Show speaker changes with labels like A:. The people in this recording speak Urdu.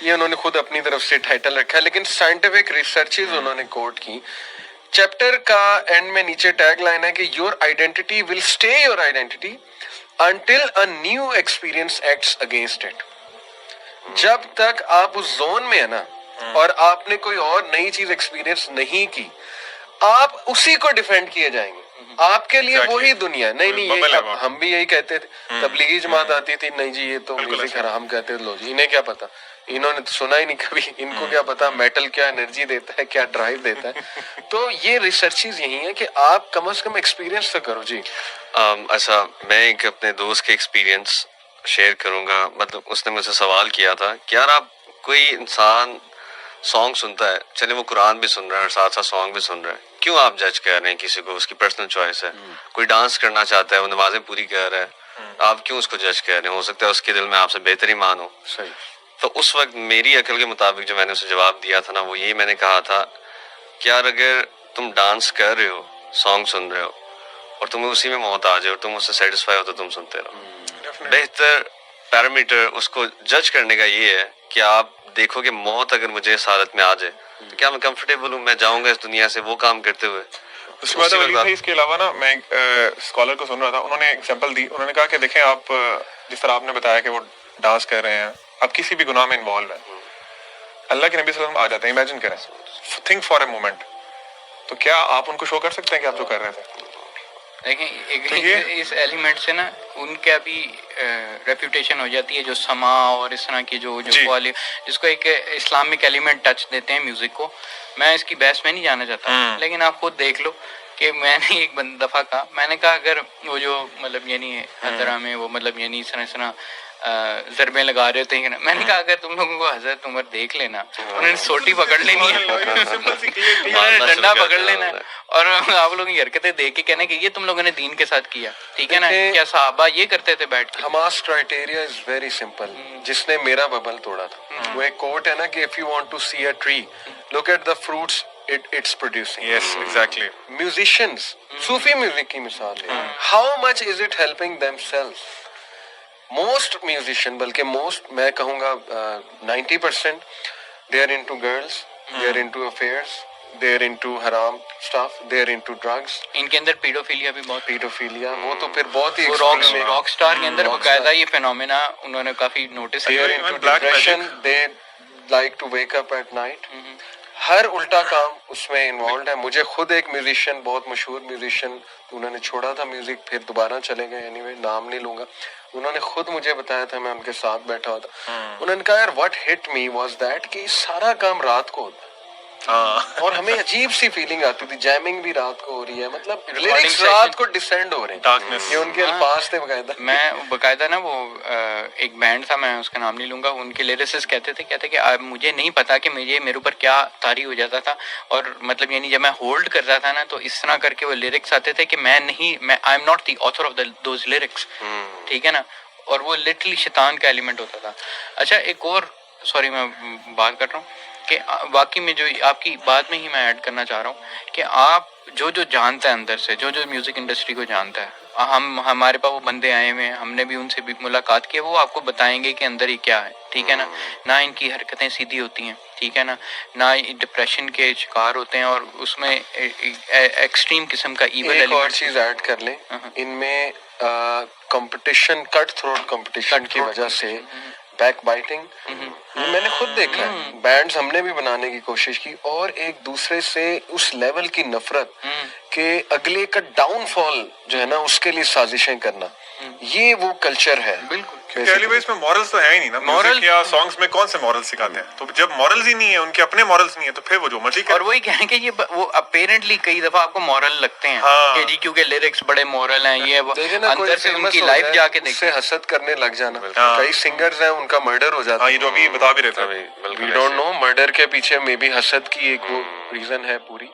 A: یہ انہوں نے خود اپنی طرف سے ٹائٹل رکھا ہے, لیکن سائنٹیفک ریسرچز انہوں نے کوٹ کی. چیپٹر کا اینڈ میں نیچے ٹیگ لائن ہے کہ your identity will stay your identity until a new experience acts against it. جب تک آپ اس زون میں ہے نا اور آپ نے کوئی اور نئی چیز ایکسپیرئنس نہیں کی, آپ اسی کو ڈیفینڈ کیے جائیں گے. آپ کے لیے وہی دنیا. نہیں ہم بھی یہی کہتے تھے, تبلیغی جماعت آتی تھی, نہیں جی یہ تو میوزک حرام کہتے تھے. لو جی انہیں کیا پتا, انہوں نے سنا ہی نہیں کبھی, ان کو کیا پتا میٹل کیا انرجی دیتا ہے, کیا ڈرائیو دیتا ہے. تو یہ ریسرچز یہی ہیں کہ آپ کم از کم ایکسپیرینس تو کرو. جی
B: اچھا, میں ایک اپنے دوست کے ایکسپیرینس شیئر کروں گا. مطلب اس نے مجھ سے سوال کیا تھا کہ یار آپ, کوئی انسان سانگ سنتا ہے, چلے وہ قرآن بھی سن رہا ہے اور ساتھ ساتھ سانگ بھی سن رہا ہے, کیوں آپ جج کر رہے ہیں کسی کو؟ اس کی پرسنل چوائس ہے. کوئی ڈانس کرنا چاہتا ہے, وہ نمازیں پوری کر رہا ہے, آپ کیوں اس کو جج کر رہے ہیں؟ ہو سکتا ہے اس کے دل میں آپ سے بہتر ایمان ہو.
A: صحیح.
B: تو اس وقت میری عقل کے مطابق جو میں نے اسے جواب دیا تھا نا, وہ یہی میں نے کہا تھا کہ یار اگر تم ڈانس کر رہے ہو, سانگ سن رہے ہو, اور تمہیں اسی میں موت آ جائے اور تم اس سے سیٹسفائی ہو تو تم سنتے رہو. بہتر پیرامیٹر اس کو جج کرنے کا یہ ہے کہ آپ دیکھو کہ موت اگر مجھے اس حالت میں آ جائے تو کیا میں کمفرٹیبل ہوں, میں جاؤں گا اس دنیا سے وہ کام کرتے ہوئے.
C: اس کے بعد اس کے علاوہ نا میں ایک اسکالر کو سن رہا تھا, انہوں نے ایگزامپل دی. انہوں نے کہا کہ دیکھیں آپ جس طرح آپ نے بتایا کہ وہ ڈانس کر رہے ہیں, آپ کسی بھی گناہ میں انوالو ہیں, اللہ کے نبی صلی اللہ علیہ وسلم آ جاتے ہیں, امیجن کریں, تھنک فار اے مومنٹ, تو کیا آپ ان کو شو کر سکتے ہیں کہ آپ جو کر رہے تھے؟
D: دیکھیں اس ایلیمنٹ سے نا ان کا بھی ریپوٹیشن ہو جاتی ہے, جو سما اور اس طرح کی جو جس کو ایک اسلامک ایلیمنٹ ٹچ دیتے ہیں میوزک کو. میں اس کی بحث میں نہیں جانا چاہتا, لیکن آپ خود دیکھ لو کہ میں نے ایک دفعہ کہا, میں نے کہا اگر وہ جو مطلب یعنی حضرہ میں وہ مطلب یعنی اس طرح ضربیں لگا رہے ہوتے ہیں, میں نے کہا اگر تم لوگوں کو حضرت عمر دیکھ لینا, انہوں نے سوٹی پکڑ لینی ہے, انہوں نے ڈنڈا پکڑ لینا ہے, اور آپ لوگوں کی حرکتیں دیکھ کے کہنا کہ یہ تم لوگوں نے دین کے ساتھ کیا, ٹھیک ہے نا, کیا صحابہ یہ کرتے تھے بیٹھ کے؟
A: Hamas criteria is very simple. جس نے میرا ببل توڑا تھا, وہ ایک کوٹ ہے نا کہ if you want to see a tree, look at the fruits it's producing.
C: Yes, exactly.
A: Musicians, Sufi music کی مثال ہے, how much is it helping themselves? Most musician, بلکہ موسٹ میں کہوں گا 90% they are into girls, they are into affairs, they are into haram stuff, they are into drugs.
D: ان کے اندر پیڈوفیلیا بھی بہت,
A: پیڈوفیلیا وہ تو پھر بہت ہی
D: راک سٹار کے اندر باقاعدہ یہ فینومینا انہوں نے کافی نوٹس
A: کیا. They are into depression, they like to wake up at night. ہر الٹا کام اس میں انوالوڈ ہے. مجھے خود ایک میوزیشین, بہت مشہور میوزیشین, انہوں نے چھوڑا تھا میوزک, پھر دوبارہ چلے گئے, اینی وے نام نہیں لوں گا, انہوں نے خود مجھے بتایا تھا, میں ان کے ساتھ بیٹھا ہوتا, انہوں نے کہا یار what hit me was that کہ سارا کام رات کو ہوتا ہے, اور ہمیں عجیب سی فیلنگ آتی تھی, جیمنگ بھی رات کو ہو رہی ہے, مطلب لیرکس رات کو ڈسینڈ ہو رہے ہیں, یہ ان کے الفاظ تھے باقاعدہ.
D: میں باقاعدہ نا وہ ایک بینڈ تھا, میں اس کا نام نہیں لوں گا, ان کے لیریسس کہتے تھے کہ مجھے نہیں پتا کہ میرے اوپر کیا طاری ہو جاتا تھا, اور مطلب یعنی جب میں ہولڈ کرتا تھا نا تو اس طرح کر کے وہ لیرکس آتے تھے کہ میں I am not the author of those lyrics, ٹھیک ہے نا, اور وہ لٹرلی شیطان کا ایلیمنٹ ہوتا تھا. اچھا ایک اور, سوری میں بات کر رہا ہوں کہ واقعی میں جو آپ کی بات میں ہی میں ایڈ کرنا چاہ رہا ہوں کہ آپ جو جانتا ہے اندر سے, جو میوزک انڈسٹری کو جانتا ہے, ہمارے پاس وہ بندے آئے ہوئے ہیں, ہم نے بھی ان سے بھی ملاقات کی, وہ آپ کو بتائیں گے کہ اندر ہی کیا ہے, ٹھیک ہے نا, نہ ان کی حرکتیں سیدھی ہوتی ہیں, ٹھیک ہے نا, نہ ڈپریشن کے شکار ہوتے ہیں, اور اس میں ایکسٹریم قسم کا ایول.
A: ایک اور چیز ایڈ کر لیں, ان میں کمپٹیشن, کٹ تھروٹ کمپٹیشن کی وجہ سے بیک بائٹنگ میں نے خود دیکھا ہے. بینڈز ہم نے بھی بنانے کی کوشش کی, اور ایک دوسرے سے اس لیول کی نفرت کہ اگلے کا ڈاؤن فال جو ہے نا اس کے لیے سازشیں کرنا, یہ وہ کلچر ہے.
D: بالکل,
C: کیونکہ اس میں مورلز تو ہے ہی نہیں نا, میوزک یا سانگز میں کون سے مورلز سکھاتے ہیں؟ تو جب مورلز ہی نہیں ہے, ان کے اپنے مورلز نہیں ہے, تو پھر وہ جو مرضی کریں.
D: اور وہی کہیں کہ یہ وہ اپیرنٹلی کئی دفعہ آپ کو مورل لگتے ہیں کہ جی کیونکہ لیرکس بڑے مورل ہیں, یہ اندر سے ان کی لائف جا کے دیکھیں,
A: حسد کرنے لگ جانا. کئی سنگرز ہیں ان کا مرڈر ہو جاتا ہے,
C: یہ جو ابھی بتا بھی رہے تھے,
A: وی ڈونٹ نو, مرڈر کے پیچھے میں بھی حسد کی ایک وہ ریزن ہے پوری.